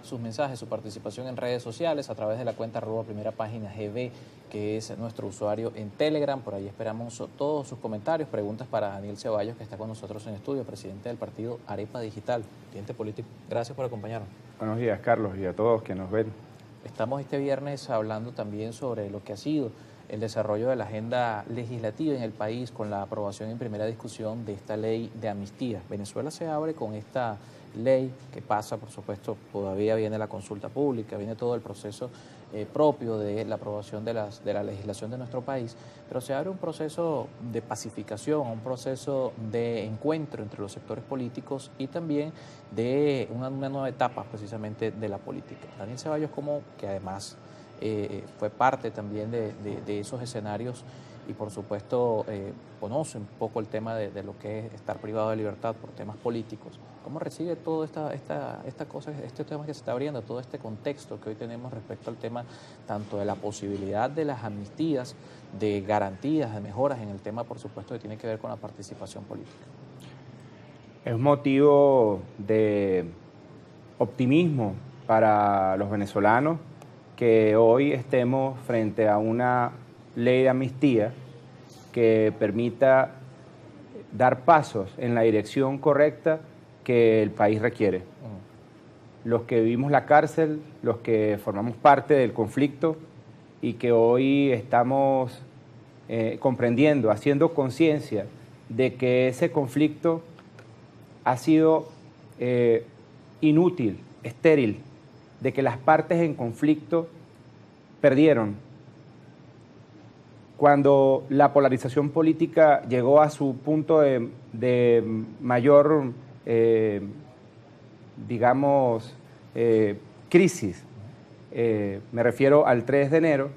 sus mensajes, su participación en redes sociales a través de la cuenta @primerapagina.gb, que es nuestro usuario en Telegram. Por ahí esperamos todos sus comentarios, preguntas para Daniel Ceballos, que está con nosotros en estudio, presidente del partido Arepa Digital, dirigente político. Gracias por acompañarnos. Buenos días, Carlos, y a todos que nos ven. Estamos este viernes hablando también sobre lo que ha sido el desarrollo de la agenda legislativa en el país con la aprobación en primera discusión de esta ley de amnistía. Venezuela se abre con esta ley que pasa, por supuesto, todavía viene la consulta pública, viene todo el proceso propio de la aprobación de la legislación de nuestro país, pero se abre un proceso de pacificación, un proceso de encuentro entre los sectores políticos y también de una nueva etapa precisamente de la política. Daniel Ceballos, como que además fue parte también de esos escenarios y por supuesto conoce un poco el tema de lo que es estar privado de libertad por temas políticos. ¿Cómo recibe todo esta cosa, este tema que se está abriendo, todo este contexto que hoy tenemos respecto al tema tanto de la posibilidad de las amnistías, de garantías, de mejoras en el tema, por supuesto, que tiene que ver con la participación política? Es un motivo de optimismo para los venezolanos que hoy estemos frente a una ley de amnistía que permita dar pasos en la dirección correcta que el país requiere. Los que vivimos la cárcel, los que formamos parte del conflicto y que hoy estamos comprendiendo, haciendo conciencia de que ese conflicto ha sido inútil, estéril, de que las partes en conflicto perdieron. Cuando la polarización política llegó a su punto de mayor, digamos, crisis, me refiero al 3 de enero,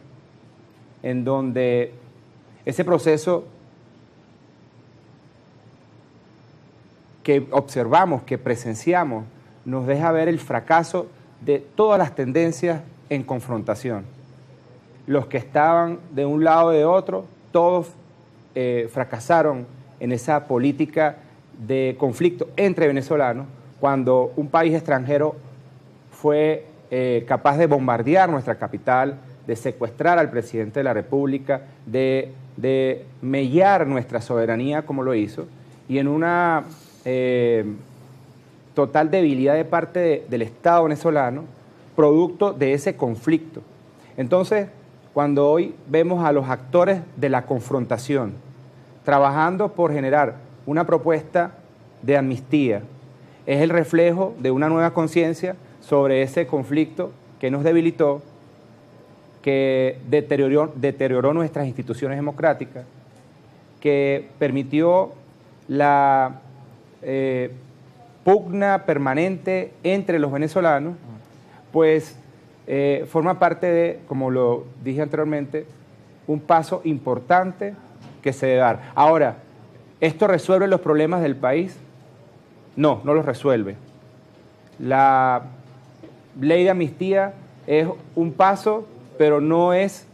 en donde ese proceso que observamos, que presenciamos, nos deja ver el fracaso de todas las tendencias en confrontación. Los que estaban de un lado o de otro, todos fracasaron en esa política de conflicto entre venezolanos, cuando un país extranjero fue capaz de bombardear nuestra capital, de secuestrar al presidente de la República, de mellar nuestra soberanía como lo hizo, y en una total debilidad de parte del Estado venezolano, producto de ese conflicto. Entonces, cuando hoy vemos a los actores de la confrontación trabajando por generar una propuesta de amnistía, es el reflejo de una nueva conciencia sobre ese conflicto que nos debilitó, que deterioró nuestras instituciones democráticas, que permitió la pugna permanente entre los venezolanos, pues forma parte de, como lo dije anteriormente, un paso importante que se debe dar. Ahora, ¿esto resuelve los problemas del país? No, no los resuelve. La ley de amnistía es un paso, pero no es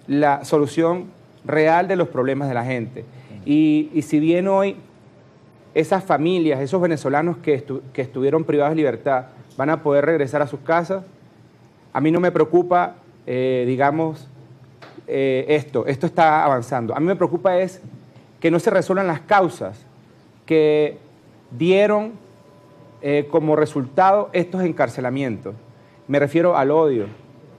la solución real de los problemas de la gente. Y si bien hoy esas familias, esos venezolanos que estuvieron privados de libertad van a poder regresar a sus casas, a mí no me preocupa, digamos, esto está avanzando. A mí me preocupa es que no se resuelvan las causas que dieron como resultado estos encarcelamientos. Me refiero al odio,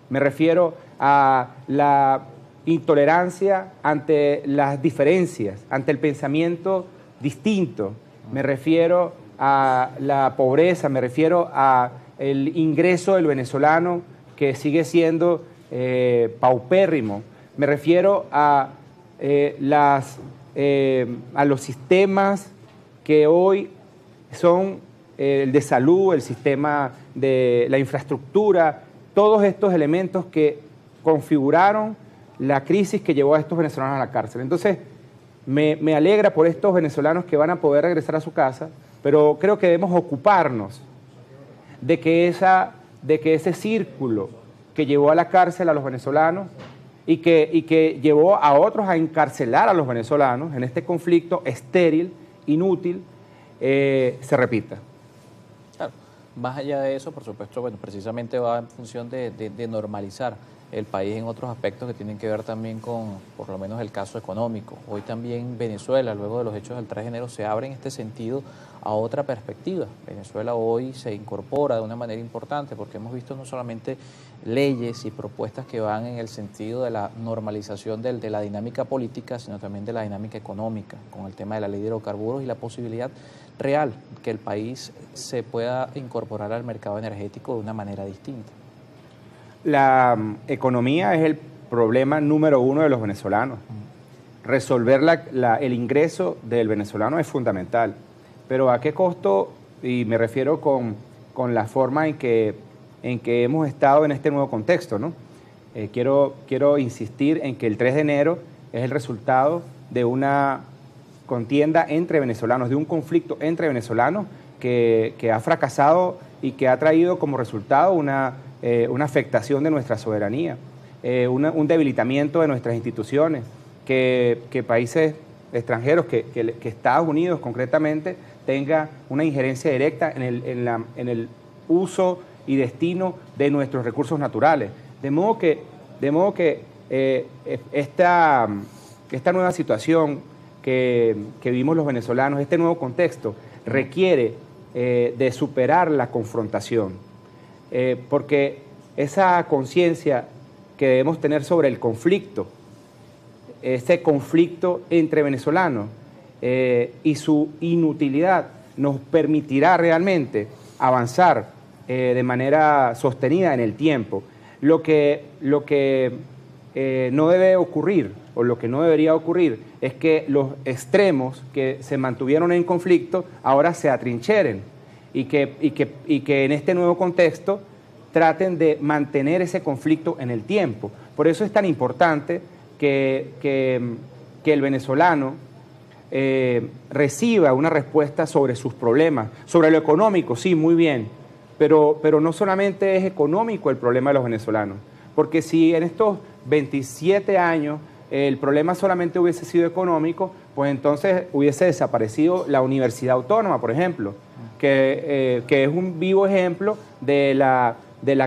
me refiero a la intolerancia ante las diferencias, ante el pensamiento distinto. Me refiero a la pobreza, me refiero a el ingreso del venezolano que sigue siendo paupérrimo. Me refiero a los sistemas que hoy son el de salud, el sistema de la infraestructura, todos estos elementos que configuraron la crisis que llevó a estos venezolanos a la cárcel. Entonces, me alegra por estos venezolanos que van a poder regresar a su casa, pero creo que debemos ocuparnos de que ese círculo que llevó a la cárcel a los venezolanos y que llevó a otros a encarcelar a los venezolanos en este conflicto estéril, inútil, se repita. Claro. Más allá de eso, por supuesto, bueno, precisamente va en función de normalizar el país en otros aspectos que tienen que ver también con, por lo menos, el caso económico. Hoy también Venezuela, luego de los hechos del 3 de enero, se abre en este sentido a otra perspectiva. Venezuela hoy se incorpora de una manera importante porque hemos visto no solamente leyes y propuestas que van en el sentido de la normalización de la dinámica política, sino también de la dinámica económica, con el tema de la ley de hidrocarburos y la posibilidad real que el país se pueda incorporar al mercado energético de una manera distinta. La economía es el problema número uno de los venezolanos. Resolver el ingreso del venezolano es fundamental. Pero ¿a qué costo? Y me refiero con la forma en que hemos estado en este nuevo contexto, ¿no? Quiero insistir en que el 3 de enero es el resultado de una contienda entre venezolanos, de un conflicto entre venezolanos que ha fracasado y que ha traído como resultado una afectación de nuestra soberanía, un debilitamiento de nuestras instituciones, que países extranjeros, que Estados Unidos concretamente tenga una injerencia directa en el uso y destino de nuestros recursos naturales. De modo que esta nueva situación que vivimos los venezolanos, este nuevo contexto, requiere de superar la confrontación, porque esa conciencia que debemos tener sobre el conflicto, ese conflicto entre venezolanos y su inutilidad nos permitirá realmente avanzar de manera sostenida en el tiempo. Lo que no debe ocurrir, o lo que no debería ocurrir, es que los extremos que se mantuvieron en conflicto ahora se atrincheren y que en este nuevo contexto traten de mantener ese conflicto en el tiempo. Por eso es tan importante que el venezolano reciba una respuesta sobre sus problemas. Sobre lo económico, sí, muy bien, pero no solamente es económico el problema de los venezolanos, porque si en estos 27 años el problema solamente hubiese sido económico, pues entonces hubiese desaparecido la Universidad Autónoma, por ejemplo, que es un vivo ejemplo de la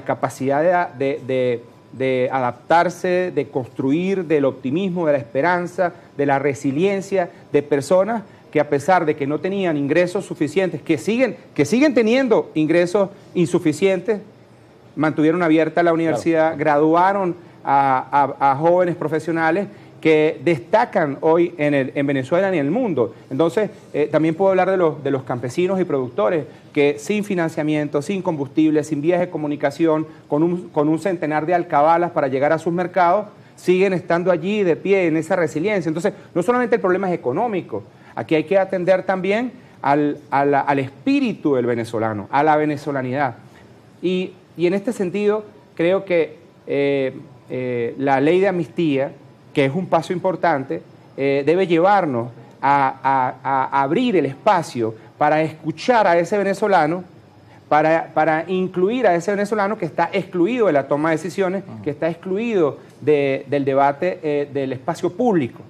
capacidad de adaptarse, de construir, del optimismo, de la esperanza, de la resiliencia de personas que, a pesar de que no tenían ingresos suficientes, que siguen teniendo ingresos insuficientes, mantuvieron abierta la universidad, claro, graduaron a jóvenes profesionales que destacan hoy en Venezuela y en el mundo. Entonces, también puedo hablar de los campesinos y productores que sin financiamiento, sin combustible, sin vías de comunicación, con un centenar de alcabalas para llegar a sus mercados, siguen estando allí de pie en esa resiliencia. Entonces, no solamente el problema es económico, aquí hay que atender también al espíritu del venezolano, a la venezolanidad. Y en este sentido, creo que la ley de amnistía, que es un paso importante, debe llevarnos a abrir el espacio para escuchar a ese venezolano, para incluir a ese venezolano que está excluido de la toma de decisiones, que está excluido del debate del espacio público.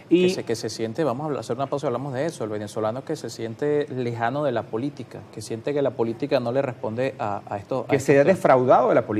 Y que se siente, vamos a hacer una pausa y hablamos de eso, el venezolano que se siente lejano de la política, que siente que la política no le responde a esto. Que se ha defraudado de la política.